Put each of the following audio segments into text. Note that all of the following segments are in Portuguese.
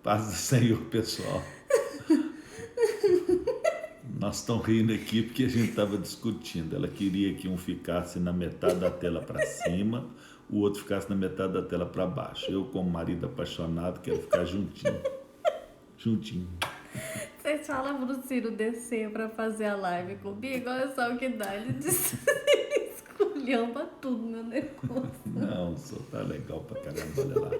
Paz do Senhor, pessoal. Nós estamos rindo aqui porque a gente estava discutindo. Ela queria que um ficasse na metade da tela para cima, o outro ficasse na metade da tela para baixo. Eu, como marido apaixonado, quero ficar juntinho. Juntinho. Vocês falam pro Ciro descer pra fazer a live comigo? Olha só o que dá. Ele esculhamba tudo meu negócio. Não, o senhor tá legal pra caramba, olha lá.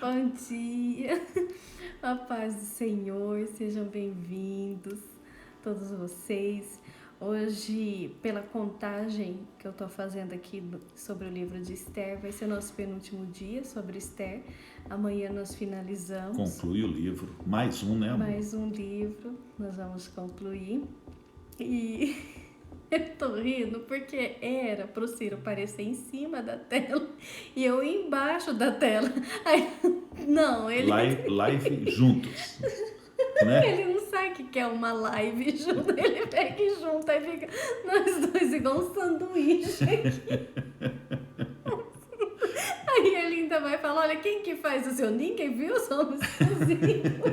Bom dia, a paz do Senhor, sejam bem-vindos, todos vocês. Hoje, pela contagem que eu tô fazendo aqui sobre o livro de Esther, vai ser nosso penúltimo dia sobre Esther. Amanhã nós finalizamos. Conclui o livro. Mais um, né, amor? Mais um livro, nós vamos concluir. E eu tô rindo porque era pro Ciro aparecer em cima da tela e eu embaixo da tela. Aí, não, ele... Live juntos, né? Ele não sabe o que é uma live junto, ele pega e junta, aí fica nós dois igual um sanduíche aqui. Aí ele ainda vai falar, olha, quem que faz o seu? Ninguém viu, somos exclusivos.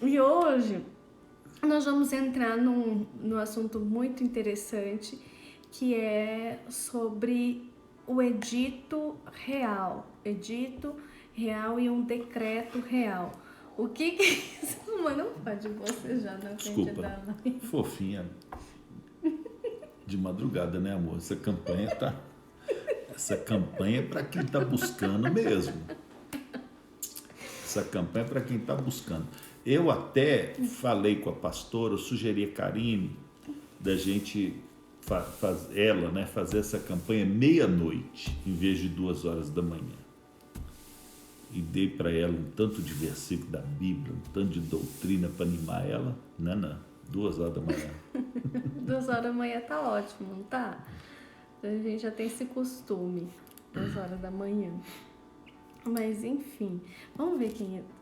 E hoje nós vamos entrar num assunto muito interessante, que é sobre o edito real e um decreto real. O que é isso? Mas não pode bocejar na frente Desculpa, da mãe. fofinha. De madrugada, né, amor? Essa campanha é para quem tá buscando mesmo. Essa campanha é para quem tá buscando. Eu até falei com a pastora, eu sugeri a Karine da gente fazer essa campanha meia-noite, em vez de 2 horas da manhã. E dei para ela um tanto de versículo da Bíblia, um tanto de doutrina para animar ela. Não, 2 horas da manhã. 2 horas da manhã tá ótimo, não tá? A gente já tem esse costume, 2 horas da manhã. Mas enfim, vamos ver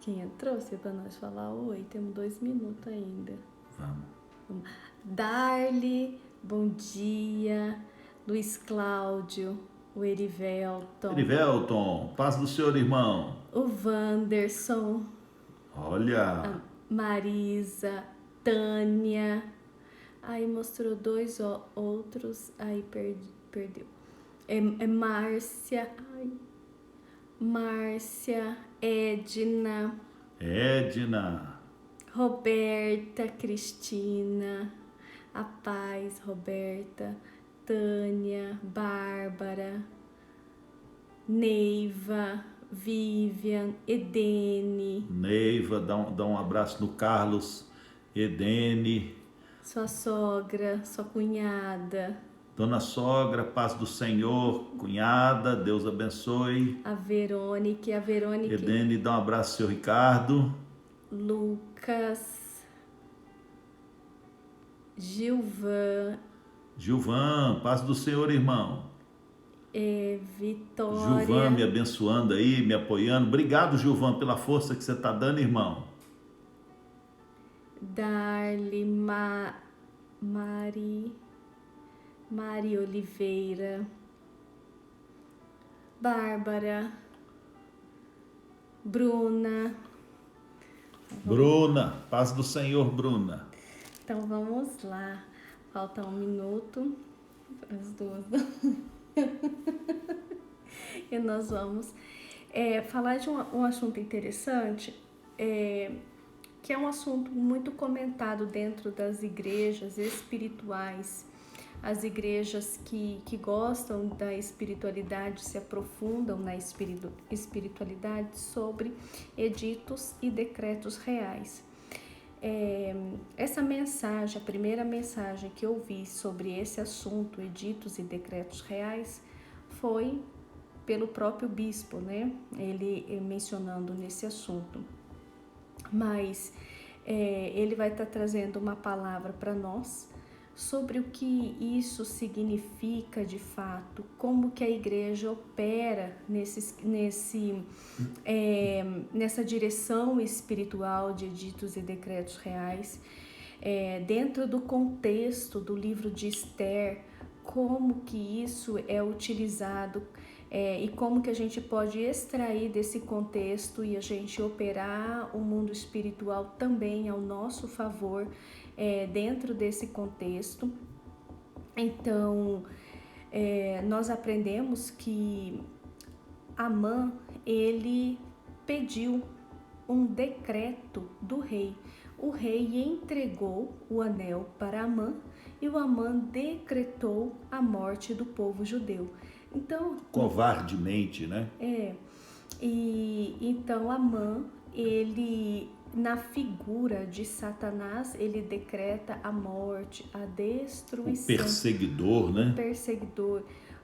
quem entrou, se para nós falar oi, temos 2 minutos ainda. Vamos. Darly, bom dia. Luiz Cláudio, o Erivelton. Erivelton, paz do Senhor, irmão. O Wanderson. Olha. A Marisa, Tânia. Aí mostrou 2 outros, aí perdeu. É Márcia, Márcia, Edna, Roberta, Cristina, a Paz, Roberta, Tânia, Bárbara, Neiva, Vivian, Edene. Neiva, dá um abraço no Carlos, Edene. Sua sogra, sua cunhada. Dona Sogra, paz do Senhor, cunhada, Deus abençoe. A Verônica. Edene, dá um abraço ao seu Ricardo. Lucas. Gilvan, paz do Senhor, irmão. Vitória. Gilvan me abençoando aí, me apoiando. Obrigado, Gilvan, pela força que você está dando, irmão. Darly, Mari Oliveira, Bárbara, Bruna, paz do Senhor, Bruna. Então vamos lá, falta 1 minuto para as 2. E nós vamos falar de um assunto interessante, que é um assunto muito comentado dentro das igrejas espirituais. As igrejas que gostam da espiritualidade, se aprofundam na espiritualidade, sobre editos e decretos reais. Essa mensagem, a primeira mensagem que eu vi sobre esse assunto, editos e decretos reais, foi pelo próprio bispo, né? Ele mencionando nesse assunto. Mas ele vai estar trazendo uma palavra para nós sobre o que isso significa de fato, como que a igreja opera nessa direção espiritual de editos e decretos reais, dentro do contexto do livro de Esther, como que isso é utilizado e como que a gente pode extrair desse contexto e a gente operar o mundo espiritual também ao nosso favor dentro desse contexto. Então, nós aprendemos que Amã, ele pediu um decreto do rei. O rei entregou o anel para Amã e o Amã decretou a morte do povo judeu. Então, covardemente, né? E então Amã, ele, na figura de Satanás, ele decreta a morte, a destruição. O perseguidor, né? O perseguidor.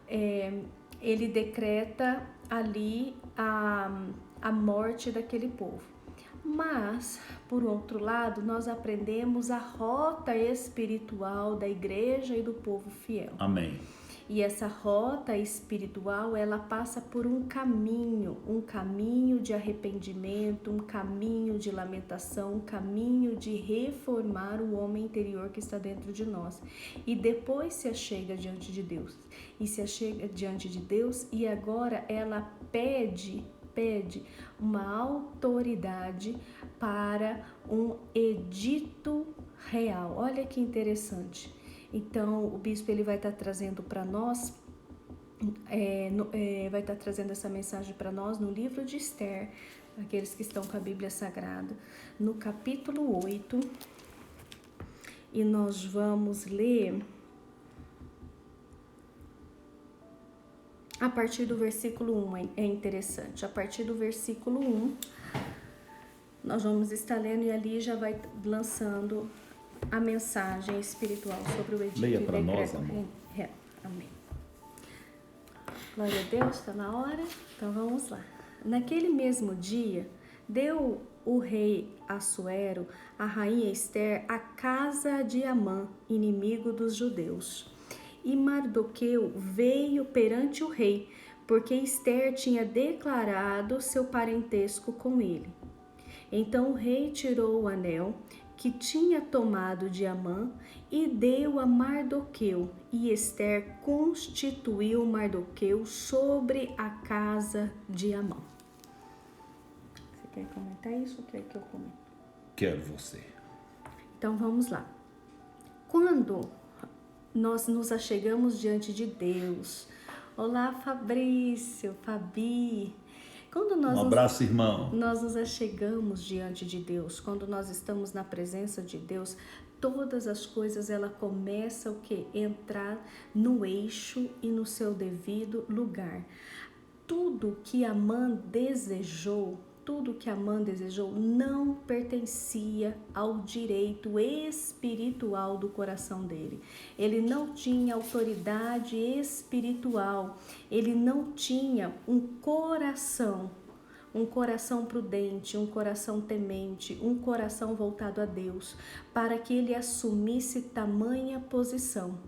Ele decreta ali a morte daquele povo. Mas, por outro lado, nós aprendemos a rota espiritual da igreja e do povo fiel. Amém. E essa rota espiritual, ela passa por um caminho de arrependimento, um caminho de lamentação, um caminho de reformar o homem interior que está dentro de nós. E depois se achega diante de Deus. E se achega diante de Deus e agora ela pede uma autoridade para um edito real. Olha que interessante. Então, o bispo ele vai estar trazendo para nós, vai estar trazendo essa mensagem para nós no livro de Esther, aqueles que estão com a Bíblia Sagrada, no capítulo 8, e nós vamos ler a partir do versículo 1, é interessante. A partir do versículo 1, nós vamos estar lendo e ali já vai lançando a mensagem espiritual sobre o edito. Leia para nós, amor. Amém. Glória a Deus, está na hora? Então vamos lá. Naquele mesmo dia, deu o rei Assuero, a rainha Esther, a casa de Amã, inimigo dos judeus. E Mardoqueu veio perante o rei, porque Esther tinha declarado seu parentesco com ele. Então o rei tirou o anel que tinha tomado de Amã e deu a Mardoqueu, e Esther constituiu Mardoqueu sobre a casa de Amã. Você quer comentar isso ou quer que eu comente? Quero você. Então vamos lá. Quando nós nos achegamos diante de Deus, olá Fabrício, Fabi, quando nós um abraço, irmão. Nós nos achegamos diante de Deus, quando nós estamos na presença de Deus, todas as coisas ela começa o que? Entrar no eixo e no seu devido lugar. Tudo que Amã desejou não pertencia ao direito espiritual do coração dele. Ele não tinha autoridade espiritual, ele não tinha um coração prudente, um coração temente, um coração voltado a Deus, para que ele assumisse tamanha posição.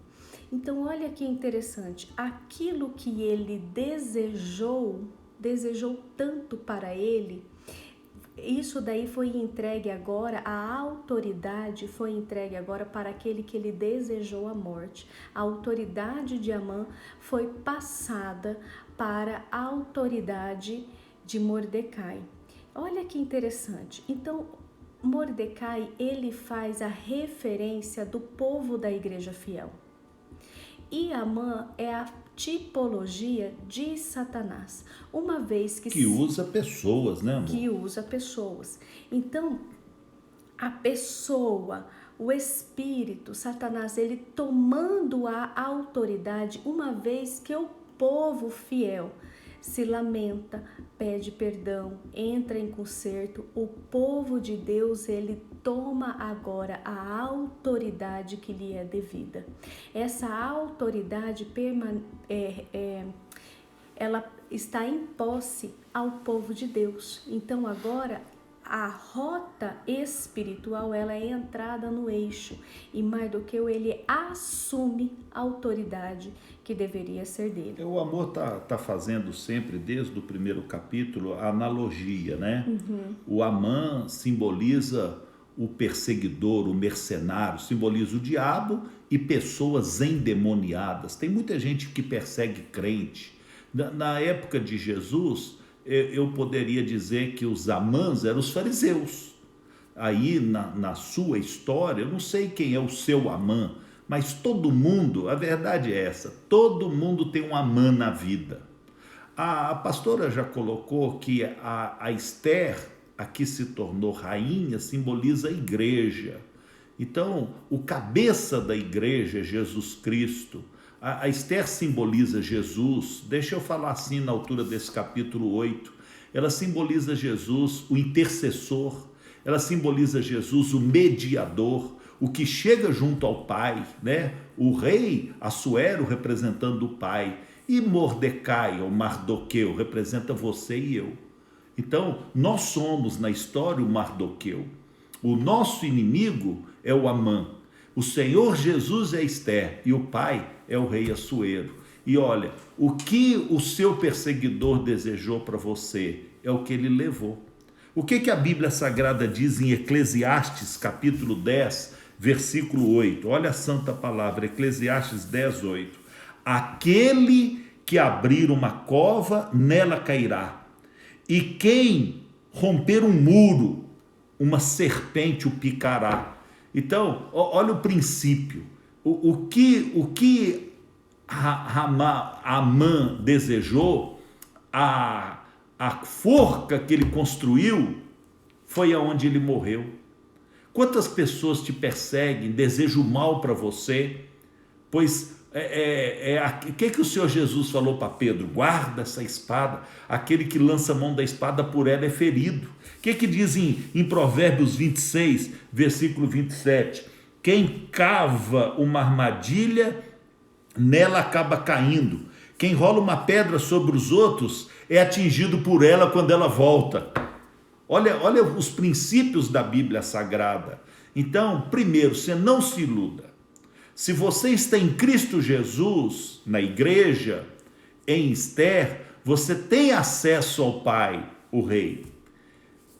Então, olha que interessante, aquilo que ele desejou tanto para ele, isso daí foi entregue agora, a autoridade foi entregue agora para aquele que ele desejou a morte. A autoridade de Amã foi passada para a autoridade de Mordecai. Olha que interessante. Então, Mordecai, ele faz a referência do povo da igreja fiel. E Amã é a tipologia de Satanás, uma vez que usa pessoas, né, amor? Que usa pessoas. Então, a pessoa, o espírito, Satanás, ele tomando a autoridade, uma vez que o povo fiel se lamenta, pede perdão, entra em conserto, o povo de Deus, ele toma agora a autoridade que lhe é devida. Essa autoridade ela está em posse ao povo de Deus. Então agora a rota espiritual ela é entrada no eixo e Mardoqueu ele assume a autoridade que deveria ser dele. O amor tá fazendo sempre, desde o primeiro capítulo, a analogia, né? O Amã simboliza o perseguidor, o mercenário, simboliza o diabo e pessoas endemoniadas. Tem muita gente que persegue crente. Na época de Jesus, eu poderia dizer que os Amãs eram os fariseus. Aí na sua história, eu não sei quem é o seu Amã, mas todo mundo, a verdade é essa, todo mundo tem um Amã na vida. A pastora já colocou que a Esther, a que se tornou rainha, simboliza a igreja. Então, o cabeça da igreja é Jesus Cristo. A Esther simboliza Jesus. Deixa eu falar assim na altura desse capítulo 8. Ela simboliza Jesus, o intercessor. Ela simboliza Jesus, o mediador, o que chega junto ao Pai, né? O rei Assuero representando o Pai. E Mordecai, ou Mardoqueu, representa você e eu. Então, nós somos na história o Mardoqueu. O nosso inimigo é o Amã. O Senhor Jesus é Esther e o Pai é o rei Assuero. E olha, o que o seu perseguidor desejou para você é o que ele levou. O que a Bíblia Sagrada diz em Eclesiastes, capítulo 10, versículo 8? Olha a santa palavra, Eclesiastes 10, 8. Aquele que abrir uma cova, nela cairá. E quem romper um muro, uma serpente o picará. Então, olha o princípio. O que Amã desejou, a forca que ele construiu, foi aonde ele morreu. Quantas pessoas te perseguem, desejam mal para você? Pois o que o Senhor Jesus falou para Pedro? Guarda essa espada, aquele que lança a mão da espada por ela é ferido. O que diz em Provérbios 26, versículo 27? Quem cava uma armadilha, nela acaba caindo. Quem rola uma pedra sobre os outros é atingido por ela quando ela volta. Olha os princípios da Bíblia Sagrada. Então, primeiro, você não se iluda. Se você está em Cristo Jesus, na igreja, em Esther, você tem acesso ao Pai, o Rei.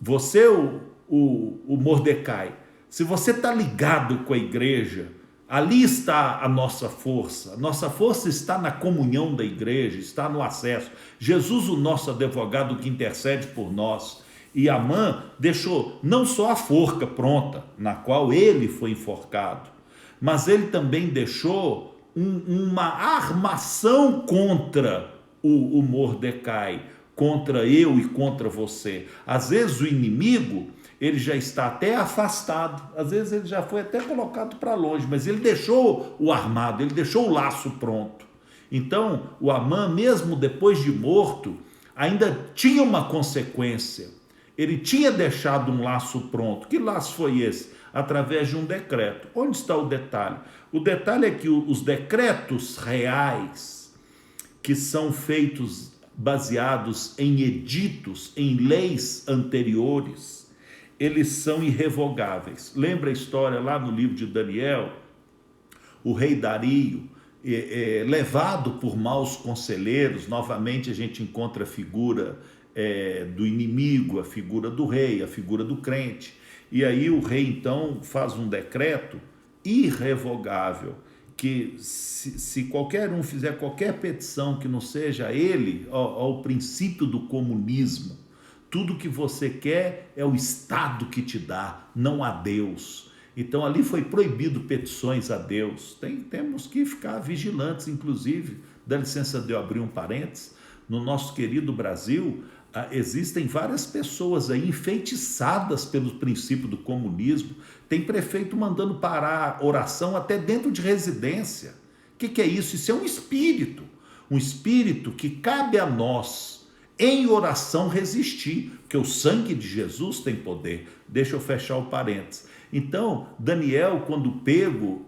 Você, o Mordecai, se você está ligado com a igreja, ali está a nossa força. A nossa força está na comunhão da igreja, está no acesso. Jesus, o nosso advogado que intercede por nós. E Amã deixou não só a forca pronta, na qual ele foi enforcado, mas ele também deixou uma armação contra o Mordecai, contra eu e contra você. Às vezes o inimigo, ele já está até afastado, às vezes ele já foi até colocado para longe, mas ele deixou o armado, ele deixou o laço pronto. Então, o Amã, mesmo depois de morto, ainda tinha uma consequência. Ele tinha deixado um laço pronto. Que laço foi esse? Através de um decreto. Onde está o detalhe? O detalhe é que os decretos reais, que são feitos baseados em editos, em leis anteriores, eles são irrevogáveis. Lembra a história lá no livro de Daniel? O rei Dario, levado por maus conselheiros, novamente a gente encontra a figura do inimigo, a figura do rei, a figura do crente. E aí o rei então faz um decreto irrevogável, que se qualquer um fizer qualquer petição que não seja ele, ao princípio do comunismo, tudo que você quer é o Estado que te dá, não a Deus. Então ali foi proibido petições a Deus. Temos que ficar vigilantes, inclusive, dá licença de eu abrir um parênteses, no nosso querido Brasil, existem várias pessoas aí enfeitiçadas pelo princípio do comunismo. Tem prefeito mandando parar a oração até dentro de residência. O que é isso? Isso é um espírito que cabe a nós, em oração, resistir, porque o sangue de Jesus tem poder. Deixa eu fechar o parênteses. Então, Daniel, quando pego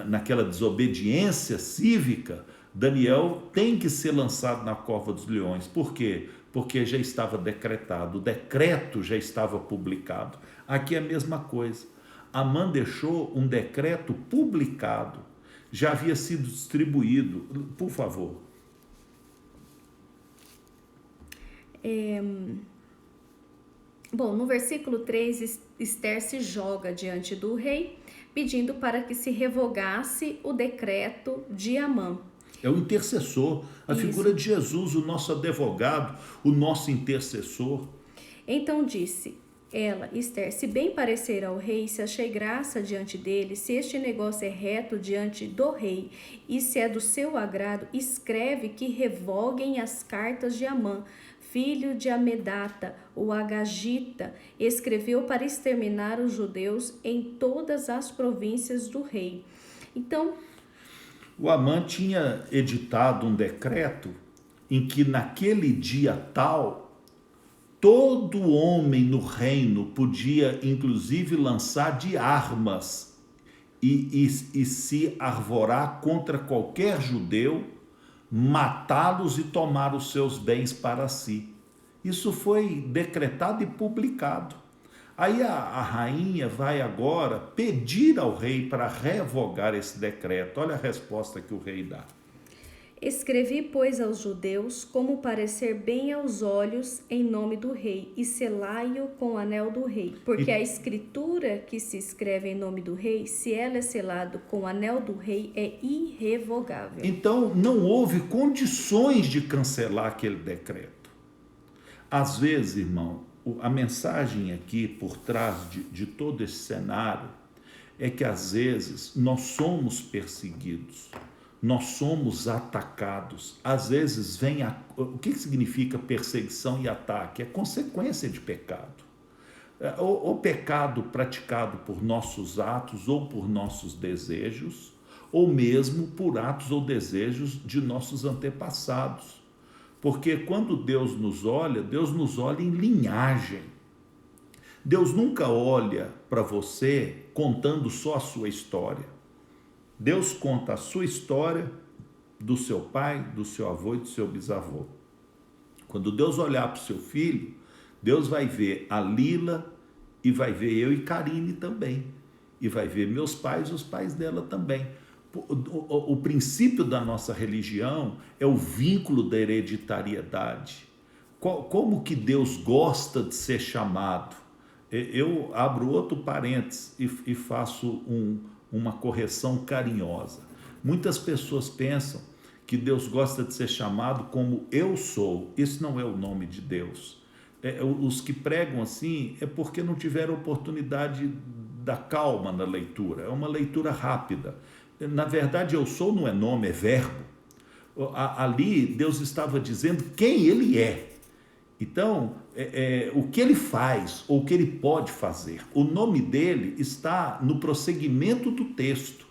naquela desobediência cívica, Daniel tem que ser lançado na cova dos leões. Por quê? Porque já estava decretado, o decreto já estava publicado. Aqui é a mesma coisa. Amã deixou um decreto publicado, já havia sido distribuído. Por favor. Bom, no versículo 3, Esther se joga diante do rei, pedindo para que se revogasse o decreto de Amã. É o intercessor, a Isso. figura de Jesus, o nosso advogado, o nosso intercessor. Então disse ela, Esther, se bem parecer ao rei, se achei graça diante dele, se este negócio é reto diante do rei, e se é do seu agrado, escreve que revoguem as cartas de Amã, filho de Amedata, o Agagita, escreveu para exterminar os judeus em todas as províncias do rei. Então, O Amã tinha editado um decreto em que naquele dia tal, todo homem no reino podia inclusive lançar de armas e se arvorar contra qualquer judeu, matá-los e tomar os seus bens para si. Isso foi decretado e publicado. Aí a rainha vai agora pedir ao rei para revogar esse decreto. Olha a resposta que o rei dá. escrevi, pois, aos judeus, como parecer bem aos olhos, em nome do rei, e selai-o com o anel do rei. Porque a escritura que se escreve em nome do rei, se ela é selada com o anel do rei, é irrevogável. Então, não houve condições de cancelar aquele decreto. Às vezes, irmão, a mensagem aqui por trás de todo esse cenário é que às vezes nós somos perseguidos, nós somos atacados. Às vezes vem o que significa perseguição e ataque? É consequência de pecado. O pecado praticado por nossos atos ou por nossos desejos, ou mesmo por atos ou desejos de nossos antepassados. Porque quando Deus nos olha em linhagem. Deus nunca olha para você contando só a sua história. Deus conta a sua história do seu pai, do seu avô e do seu bisavô. Quando Deus olhar para o seu filho, Deus vai ver a Lila e vai ver eu e Karine também. E vai ver meus pais e os pais dela também. O princípio da nossa religião é o vínculo da hereditariedade. Como que Deus gosta de ser chamado? Eu abro outro parênteses e faço uma correção carinhosa. Muitas pessoas pensam que Deus gosta de ser chamado como eu sou. Isso não é o nome de Deus. Os que pregam assim é porque não tiveram oportunidade da calma na leitura. É uma leitura rápida. Na verdade, eu sou não é nome, é verbo. Ali Deus estava dizendo quem ele é. Então, o que ele faz ou o que ele pode fazer. O nome dele está no prosseguimento do texto.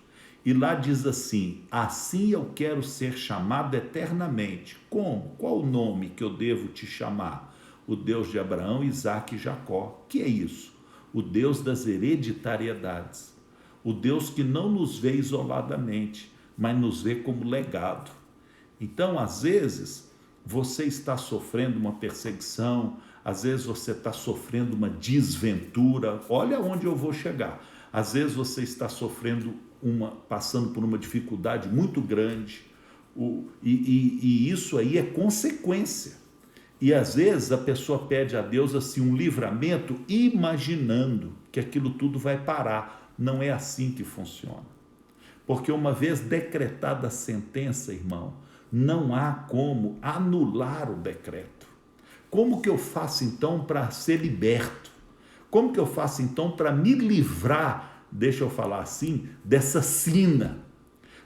E lá diz assim: assim eu quero ser chamado eternamente. Como? Qual o nome que eu devo te chamar? O Deus de Abraão, Isaque e Jacó. Que é isso? O Deus das hereditariedades. O Deus que não nos vê isoladamente, mas nos vê como legado. Então, às vezes, você está sofrendo uma perseguição, às vezes você está sofrendo uma desventura, olha onde eu vou chegar. Às vezes você está sofrendo passando por uma dificuldade muito grande, e isso aí é consequência. E às vezes a pessoa pede a Deus assim um livramento, imaginando que aquilo tudo vai parar. Não é assim que funciona. Porque uma vez decretada a sentença, irmão, não há como anular o decreto. Como que eu faço então para ser liberto? Como que eu faço então para me livrar, deixa eu falar assim, dessa sina?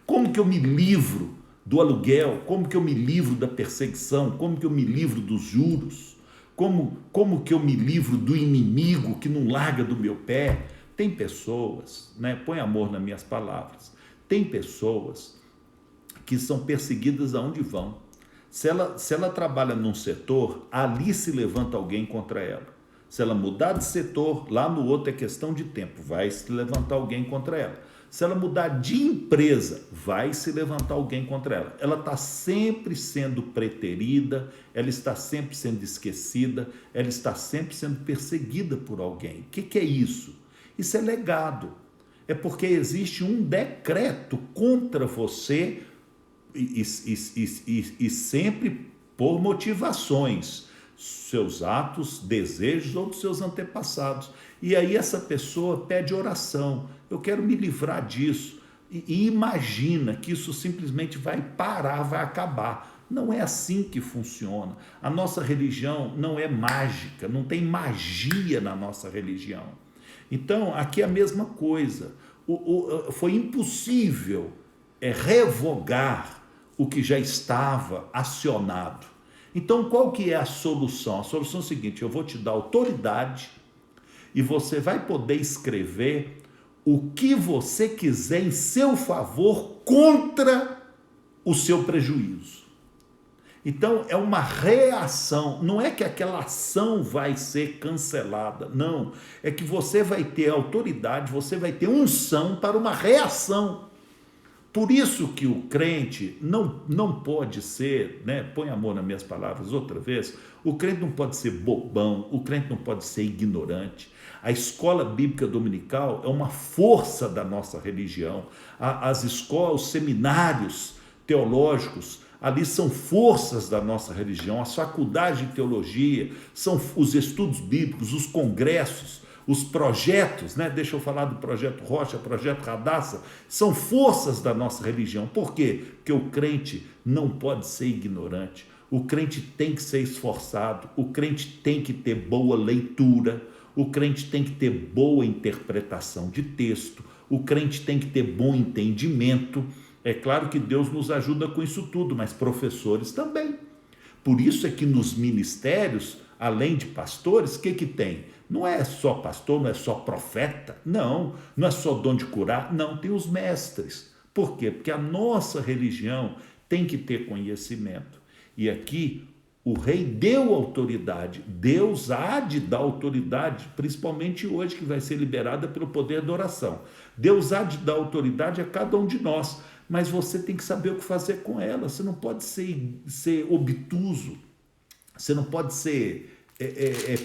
Como que eu me livro do aluguel? Como que eu me livro da perseguição? Como que eu me livro dos juros? Como que eu me livro do inimigo que não larga do meu pé? Tem pessoas, põe amor nas minhas palavras, tem pessoas que são perseguidas aonde vão. Se ela trabalha num setor, ali se levanta alguém contra ela. Se ela mudar de setor, lá no outro é questão de tempo, vai se levantar alguém contra ela. Se ela mudar de empresa, vai se levantar alguém contra ela. Ela está sempre sendo preterida, ela está sempre sendo esquecida, ela está sempre sendo perseguida por alguém. O que é isso? Isso é legado. É porque existe um decreto contra você e sempre por motivações. seus atos, desejos ou dos seus antepassados. E aí essa pessoa pede oração. Eu quero me livrar disso. E imagina que isso simplesmente vai parar, vai acabar. Não é assim que funciona. A nossa religião não é mágica, não tem magia na nossa religião. Então, aqui é a mesma coisa. Foi impossível revogar o que já estava acionado. Então, qual que é a solução? A solução é a seguinte: eu vou te dar autoridade e você vai poder escrever o que você quiser em seu favor contra o seu prejuízo. Então, é uma reação, não é que aquela ação vai ser cancelada, não. É que você vai ter autoridade, você vai ter unção para uma reação. Por isso que o crente não pode ser, né? Põe amor nas minhas palavras outra vez, o crente não pode ser bobão, o crente não pode ser ignorante. A escola bíblica dominical é uma força da nossa religião. As escolas, os seminários teológicos, ali são forças da nossa religião. As faculdades de teologia, são os estudos bíblicos, os congressos, os projetos, né? Deixa eu falar do projeto Rocha, projeto Radassa, são forças da nossa religião. Por quê? Porque o crente não pode ser ignorante, o crente tem que ser esforçado, o crente tem que ter boa leitura, o crente tem que ter boa interpretação de texto, o crente tem que ter bom entendimento. É claro que Deus nos ajuda com isso tudo, mas professores também. Por isso é que nos ministérios, além de pastores, o que tem? Não é só pastor, não é só profeta, não é só dom de curar, não, tem os mestres. Por quê? Porque a nossa religião tem que ter conhecimento. E aqui o rei deu autoridade, Deus há de dar autoridade, principalmente hoje que vai ser liberada pelo poder da oração. Deus há de dar autoridade a cada um de nós, mas você tem que saber o que fazer com ela. Você não pode ser obtuso, você não pode ser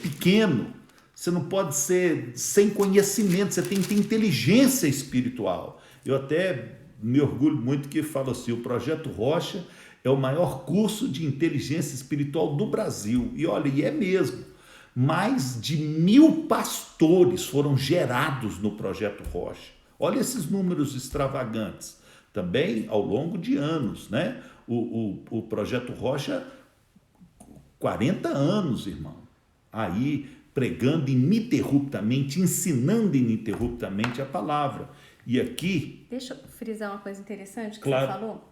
pequeno, você não pode ser sem conhecimento, você tem que ter inteligência espiritual. Eu até me orgulho muito que falo assim, o Projeto Rocha é o maior curso de inteligência espiritual do Brasil. E olha, e é mesmo. Mais de 1000 pastores foram gerados no Projeto Rocha. Olha esses números extravagantes. Também ao longo de anos, né? O Projeto Rocha, 40 anos, irmão. Aí, pregando ininterruptamente, ensinando ininterruptamente a palavra. E aqui... Deixa eu frisar uma coisa interessante que claro. Você falou,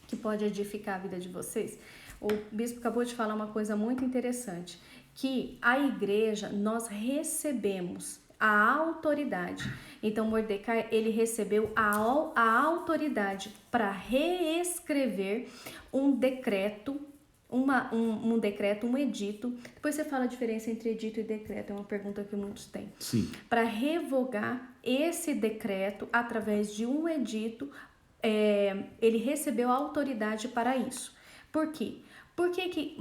que pode edificar a vida de vocês. O bispo acabou de falar uma coisa muito interessante, que a igreja, nós recebemos a autoridade. Então, Mordecai, ele recebeu a autoridade para reescrever um decreto, um decreto, um edito. Depois você fala a diferença entre edito e decreto, é uma pergunta que muitos têm. Sim. Para revogar esse decreto através de um edito, ele recebeu a autoridade para isso. Por quê? Por que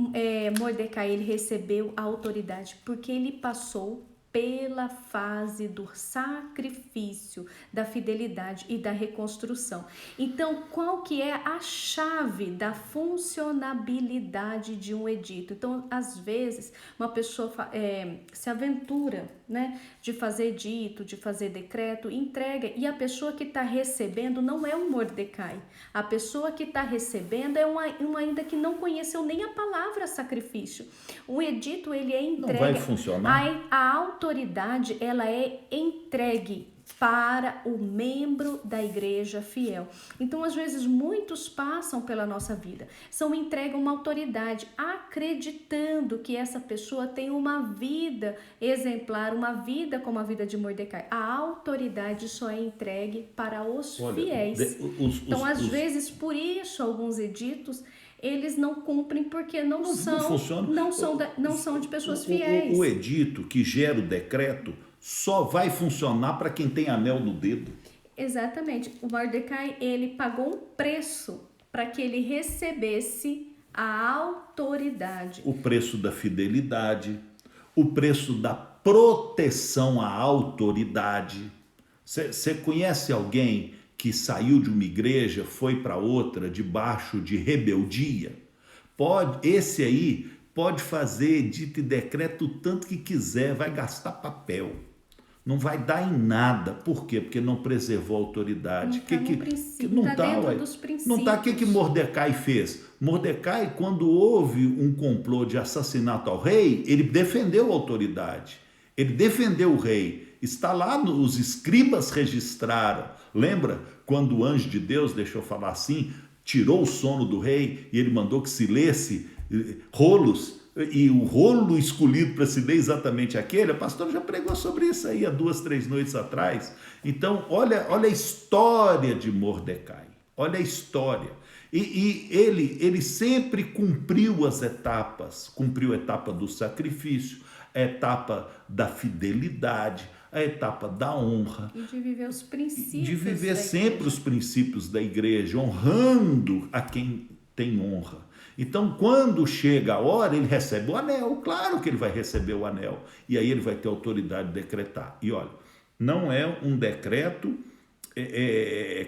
Mordecai ele recebeu a autoridade? Porque ele passou pela fase do sacrifício, da fidelidade e da reconstrução. Então, qual que é a chave da funcionabilidade de um edito? Então, às vezes, uma pessoa se aventura, né, de fazer edito, de fazer decreto, entrega, e a pessoa que está recebendo não é um Mordecai. A pessoa que está recebendo é uma ainda que não conheceu nem a palavra sacrifício. O edito, ele é entregue. Não vai funcionar. A autoridade, ela é entregue para o membro da igreja fiel. Então, às vezes, muitos passam pela nossa vida, são entregues uma autoridade, acreditando que essa pessoa tem uma vida exemplar, uma vida como a vida de Mordecai. A autoridade só é entregue para os fiéis. Então, às vezes, por isso, alguns editos, eles não cumprem porque não são de pessoas fiéis. O edito que gera o decreto só vai funcionar para quem tem anel no dedo. Exatamente. O Mordecai, ele pagou um preço para que ele recebesse a autoridade. O preço da fidelidade, o preço da proteção à autoridade. Você conhece alguém que saiu de uma igreja, foi para outra debaixo de rebeldia? Esse aí pode fazer edito e decreto o tanto que quiser, vai gastar papel. Não vai dar em nada. Por quê? Porque não preservou a autoridade. Não está dentro dos princípios. Não está. O que Mordecai fez? Mordecai, quando houve um complô de assassinato ao rei, ele defendeu a autoridade. Ele defendeu o rei. Está lá, os escribas registraram. Lembra quando o anjo de Deus, deixa eu falar assim, tirou o sono do rei e ele mandou que se lesse rolos, e o rolo escolhido para se ler exatamente aquele, a pastora já pregou sobre isso aí há 2, 3 noites atrás. Então, olha a história de Mordecai, olha a história. E ele sempre cumpriu as etapas, cumpriu a etapa do sacrifício, a etapa da fidelidade, a etapa da honra. E de viver os princípios. De viver sempre os princípios da igreja, honrando a quem tem honra. Então, quando chega a hora, ele recebe o anel. Claro que ele vai receber o anel. E aí ele vai ter autoridade de decretar. E olha, não é um decreto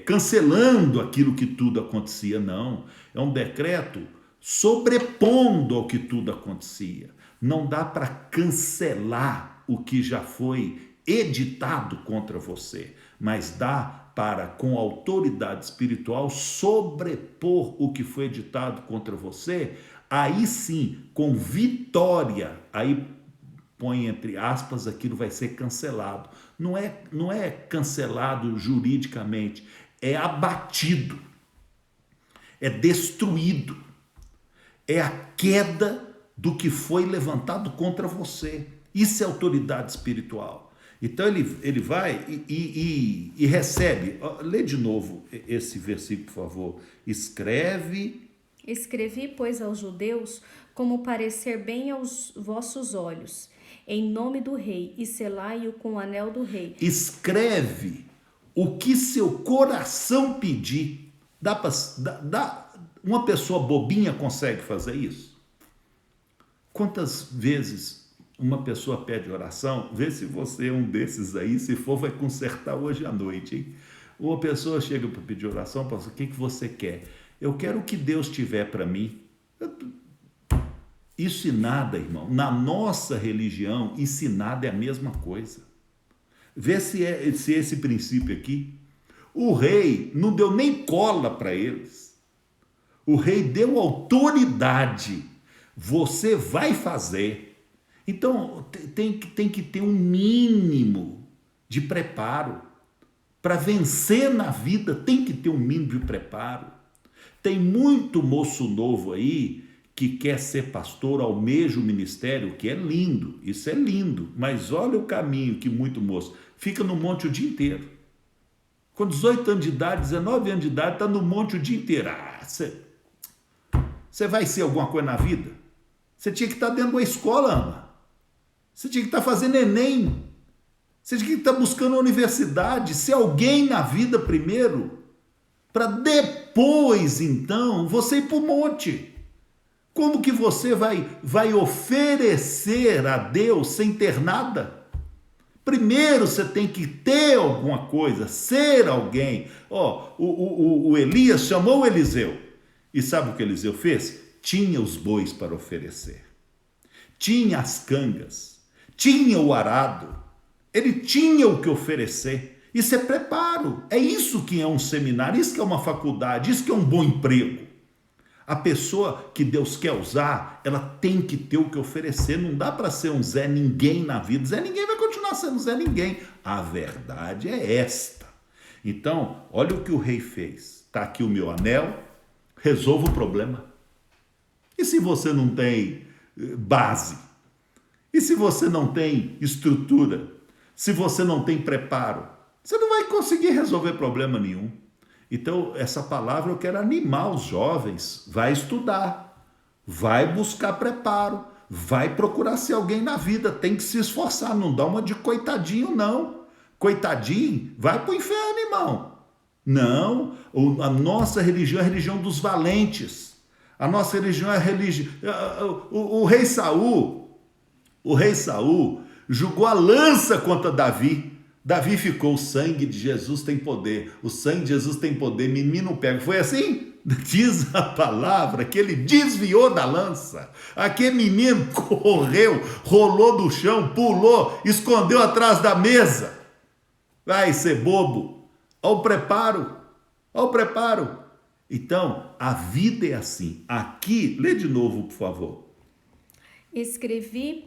cancelando aquilo que tudo acontecia, não. É um decreto sobrepondo ao que tudo acontecia. Não dá para cancelar o que já foi editado contra você, mas dá para, com autoridade espiritual, sobrepor o que foi editado contra você, aí sim, com vitória, aí põe entre aspas, aquilo vai ser cancelado. Não é cancelado juridicamente, é abatido, é destruído, é a queda do que foi levantado contra você. Isso é autoridade espiritual. Então ele vai e recebe. Lê de novo esse versículo, por favor. Escrevi, pois, aos judeus como parecer bem aos vossos olhos, em nome do rei, e selai-o com o anel do rei. Escreve o que seu coração pedir. Uma pessoa bobinha consegue fazer isso? Quantas vezes uma pessoa pede oração? Vê se você é um desses aí, se for, vai consertar hoje à noite, hein? Uma pessoa chega para pedir oração, fala assim, o que você quer? Eu quero o que Deus tiver para mim. Isso e nada, irmão. Na nossa religião, isso e nada é a mesma coisa. Vê se esse princípio aqui. O rei não deu nem cola para eles. O rei deu autoridade. Você vai fazer. Então, tem que ter um mínimo de preparo. Para vencer na vida, tem que ter um mínimo de preparo. Tem muito moço novo aí que quer ser pastor, almeja o ministério, que é lindo, isso é lindo. Mas olha o caminho que muito moço fica no monte o dia inteiro. Com 18 anos de idade, 19 anos de idade, está no monte o dia inteiro. Você vai ser alguma coisa na vida? Você tinha que estar dentro de uma escola, Ana. Você tinha que estar fazendo Enem. Você tinha que estar buscando uma universidade, ser alguém na vida primeiro, para depois, então, você ir para o monte. Como que você vai oferecer a Deus sem ter nada? Primeiro você tem que ter alguma coisa, ser alguém. O Elias chamou o Eliseu. E sabe o que Eliseu fez? Tinha os bois para oferecer. Tinha as cangas. Tinha o arado. Ele tinha o que oferecer. Isso é preparo. É isso que é um seminário, isso que é uma faculdade, isso que é um bom emprego. A pessoa que Deus quer usar, ela tem que ter o que oferecer. Não dá para ser um Zé Ninguém na vida. Zé Ninguém vai continuar sendo Zé Ninguém. A verdade é esta. Então, olha o que o rei fez. Está aqui o meu anel, resolva o problema. E se você não tem base? E se você não tem estrutura? Se você não tem preparo? Você não vai conseguir resolver problema nenhum. Então, essa palavra eu quero animar os jovens. Vai estudar, vai buscar preparo, vai procurar ser alguém na vida, tem que se esforçar, não dá uma de coitadinho, não. Coitadinho, vai para o inferno, irmão. Não, a nossa religião é a religião dos valentes. A nossa religião é a religião... O rei Saul jogou a lança contra Davi. Davi ficou, o sangue de Jesus tem poder, o sangue de Jesus tem poder, menino pega. Foi assim? Diz a palavra que ele desviou da lança. Aquele menino correu, rolou do chão, pulou, escondeu atrás da mesa. Vai ser bobo. Olha o preparo. Olha o preparo. Então, a vida é assim. Aqui, lê de novo, por favor. Escrevi,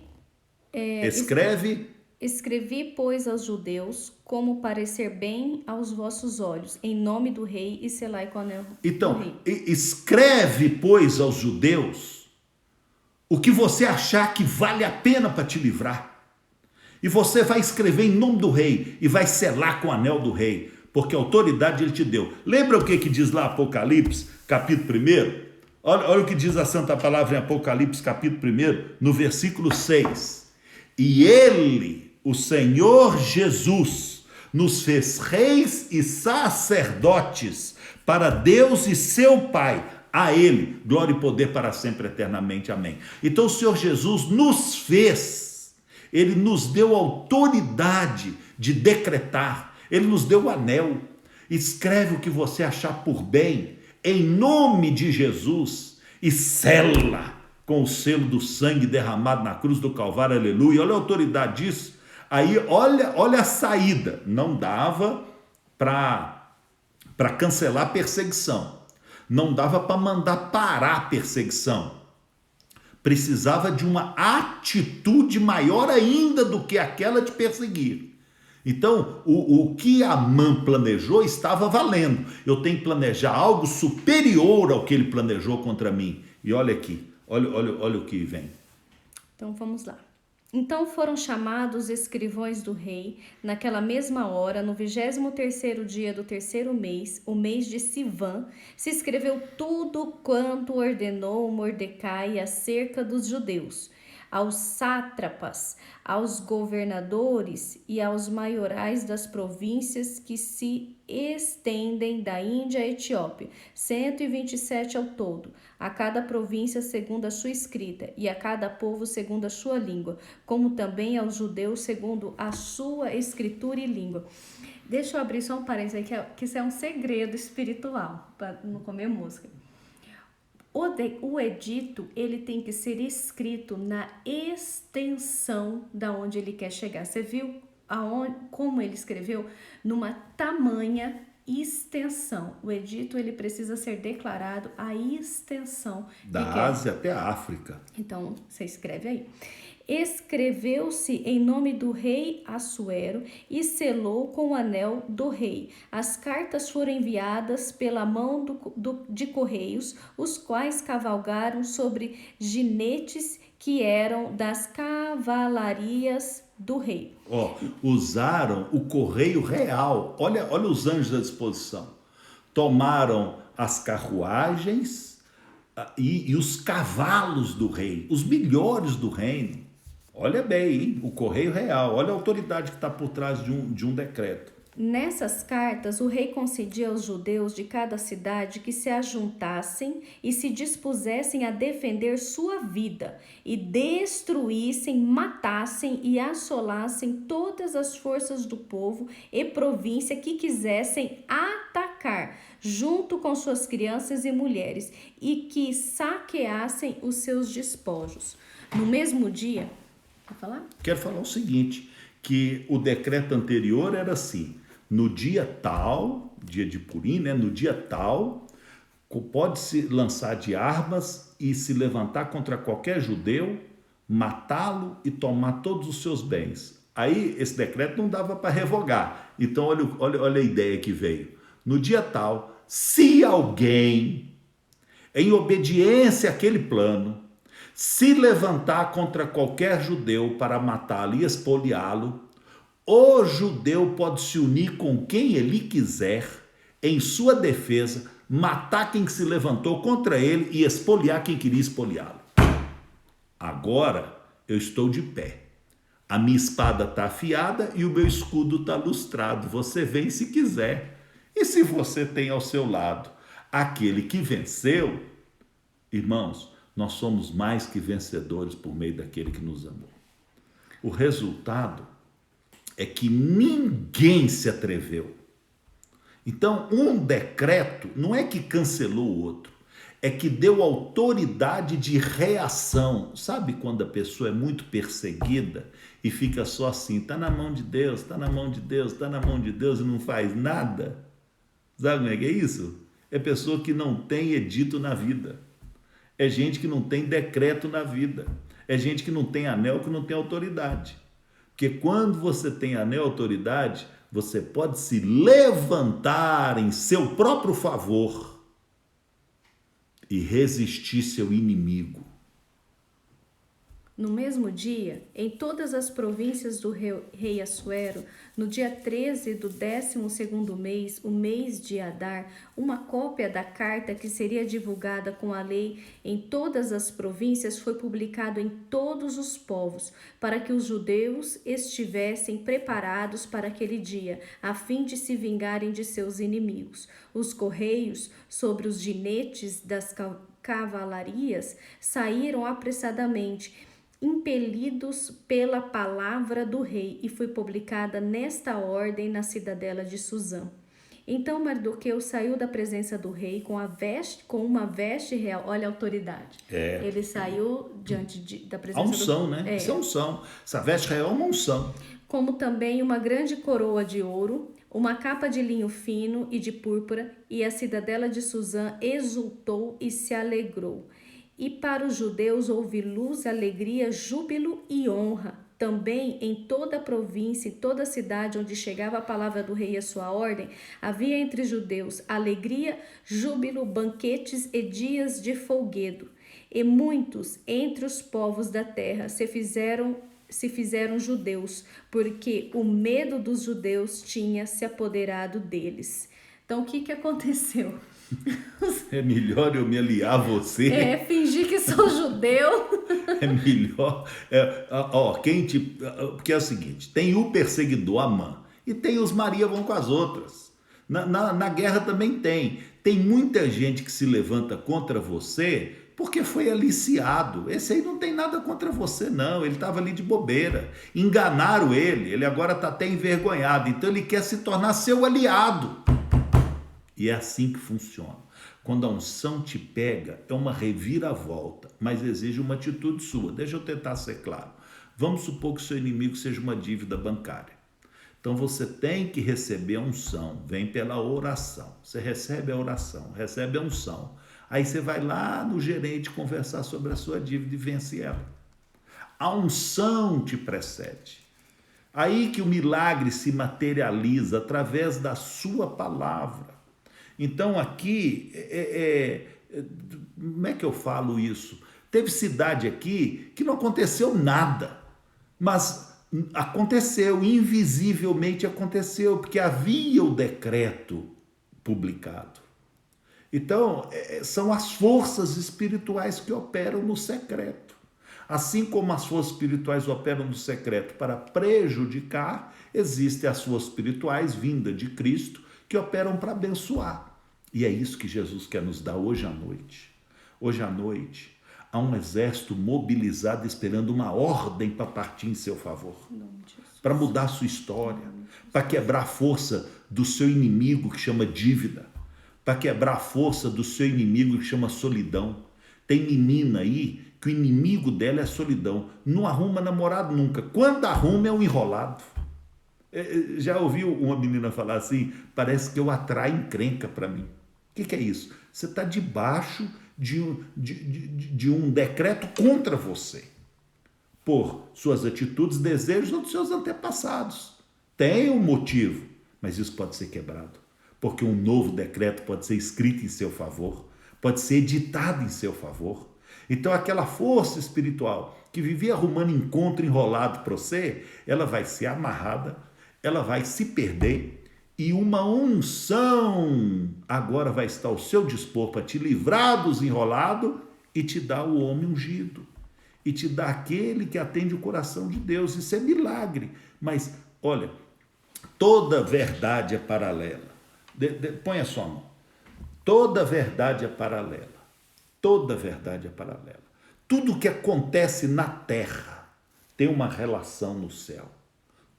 pois, aos judeus, como parecer bem aos vossos olhos, em nome do rei, e selai com o anel Então, do rei. escreve, pois, aos judeus o que você achar que vale a pena para te livrar. E você vai escrever em nome do rei e vai selar com o anel do rei, porque a autoridade ele te deu. Lembra o que diz lá Apocalipse, capítulo 1? Olha o que diz a Santa Palavra em Apocalipse, capítulo 1, no versículo 6. E ele, o Senhor Jesus, nos fez reis e sacerdotes para Deus e seu Pai. A ele, glória e poder para sempre, eternamente. Amém. Então o Senhor Jesus nos fez, ele nos deu autoridade de decretar, ele nos deu o anel. Escreve o que você achar por bem, em nome de Jesus, e sela com o selo do sangue derramado na cruz do Calvário, aleluia. Olha a autoridade disso. Aí olha a saída. Não dava para cancelar a perseguição, não dava para mandar parar a perseguição, precisava de uma atitude maior ainda do que aquela de perseguir. Então, o que Amã planejou estava valendo. Eu tenho que planejar algo superior ao que ele planejou contra mim. E olha aqui, olha o que vem. Então, vamos lá. Então foram chamados os escrivães do rei, naquela mesma hora, no 23º dia do 3º mês, o mês de Sivan, se escreveu tudo quanto ordenou Mordecai acerca dos judeus, aos sátrapas, aos governadores e aos maiorais das províncias que se estendem da Índia à Etiópia, 127 ao todo, a cada província segundo a sua escrita, e a cada povo segundo a sua língua, como também aos judeus segundo a sua escritura e língua. Deixa eu abrir só um parênteses aqui, que isso é um segredo espiritual, para não comer mosca. O edito, ele tem que ser escrito na extensão da onde ele quer chegar. Você viu como ele escreveu? Numa tamanha extensão. O edito, ele precisa ser declarado a extensão. Da Ásia até a África. Então, você escreve aí. Escreveu-se em nome do rei Assuero e selou com o anel do rei. As cartas foram enviadas pela mão de correios, os quais cavalgaram sobre jinetes que eram das cavalarias do rei. Usaram o correio real. Olha os anjos à disposição. Tomaram as carruagens e os cavalos do rei, os melhores do reino. Olha bem, hein? O correio real. Olha a autoridade que está por trás de um decreto. Nessas cartas, o rei concedia aos judeus de cada cidade que se ajuntassem e se dispusessem a defender sua vida e destruíssem, matassem e assolassem todas as forças do povo e província que quisessem atacar, junto com suas crianças e mulheres, e que saqueassem os seus despojos. No mesmo dia... Quero falar o seguinte, que o decreto anterior era assim: no dia tal, dia de Purim, né? No dia tal, pode-se lançar de armas e se levantar contra qualquer judeu, matá-lo e tomar todos os seus bens. Aí esse decreto não dava para revogar. Então olha a ideia que veio. No dia tal, se alguém, em obediência àquele plano, se levantar contra qualquer judeu para matá-lo e espoliá-lo, o judeu pode se unir com quem ele quiser em sua defesa, matar quem se levantou contra ele e espoliar quem queria espoliá-lo. Agora eu estou de pé. A minha espada está afiada e o meu escudo está lustrado. Você vem se quiser. E se você tem ao seu lado aquele que venceu, irmãos, nós somos mais que vencedores por meio daquele que nos amou. O resultado é que ninguém se atreveu. Então, um decreto não é que cancelou o outro, é que deu autoridade de reação. Sabe quando a pessoa é muito perseguida e fica só assim, está na mão de Deus, está na mão de Deus, está na mão de Deus e não faz nada? Sabe como é que é isso? É pessoa que não tem edito na vida. É gente que não tem decreto na vida. É gente que não tem anel, que não tem autoridade. Porque quando você tem anel autoridade, você pode se levantar em seu próprio favor e resistir seu inimigo. No mesmo dia, em todas as províncias do rei Assuero, no dia 13 do 12º mês, o mês de Adar, uma cópia da carta que seria divulgada com a lei em todas as províncias foi publicado em todos os povos, para que os judeus estivessem preparados para aquele dia, a fim de se vingarem de seus inimigos. Os correios sobre os jinetes das cavalarias saíram apressadamente, impelidos pela palavra do rei, e foi publicada nesta ordem na cidadela de Suzã. Então Mardoqueu saiu da presença do rei com uma veste real. Olha a autoridade. Ele saiu diante da presença A unção, do né? Isso é unção. Essa veste real é uma unção. Como também uma grande coroa de ouro, uma capa de linho fino e de púrpura, e a cidadela de Suzã exultou e se alegrou. E para os judeus houve luz, alegria, júbilo e honra. Também em toda a província e toda a cidade onde chegava a palavra do rei e a sua ordem, havia entre os judeus alegria, júbilo, banquetes e dias de folguedo. E muitos entre os povos da terra se fizeram judeus, porque o medo dos judeus tinha se apoderado deles. Então, o que aconteceu? É melhor eu me aliar a você. Fingir que sou judeu. É melhor. Porque é o seguinte: tem o perseguidor Amã e tem os Maria vão com as outras. Na guerra também tem. Tem muita gente que se levanta contra você porque foi aliciado. Esse aí não tem nada contra você, não. Ele estava ali de bobeira. Enganaram ele agora está até envergonhado. Então ele quer se tornar seu aliado. E é assim que funciona. Quando a unção te pega, é uma reviravolta, mas exige uma atitude sua. Deixa eu tentar ser claro. Vamos supor que o seu inimigo seja uma dívida bancária. Então você tem que receber a unção, vem pela oração. Você recebe a oração, recebe a unção. Aí você vai lá no gerente conversar sobre a sua dívida e vence ela. A unção te precede. Aí que o milagre se materializa através da sua palavra. Então aqui, como é que eu falo isso? Teve cidade aqui que não aconteceu nada, mas aconteceu, invisivelmente aconteceu, porque havia o decreto publicado. Então, são as forças espirituais que operam no secreto. Assim como as forças espirituais operam no secreto para prejudicar, existem as forças espirituais vindas de Cristo, que operam para abençoar. E é isso que Jesus quer nos dar hoje à noite. Hoje à noite, há um exército mobilizado esperando uma ordem para partir em seu favor. Para mudar a sua história. Para quebrar a força do seu inimigo que chama dívida. Para quebrar a força do seu inimigo que chama solidão. Tem menina aí que o inimigo dela é solidão. Não arruma namorado nunca. Quando arruma é um enrolado. Já ouviu uma menina falar assim? Parece que eu atraio encrenca para mim. O que é isso? Você está debaixo de um decreto contra você, por suas atitudes, desejos ou dos seus antepassados. Tem um motivo, mas isso pode ser quebrado, porque um novo decreto pode ser escrito em seu favor, pode ser editado em seu favor. Então aquela força espiritual que vivia arrumando encontro enrolado para você, ela vai ser amarrada, ela vai se perder, e uma unção agora vai estar ao seu dispor para te livrar dos enrolados e te dar o homem ungido. E te dar aquele que atende o coração de Deus. Isso é milagre. Mas, olha, toda verdade é paralela. Põe a sua mão. Toda verdade é paralela. Toda verdade é paralela. Tudo que acontece na terra tem uma relação no céu.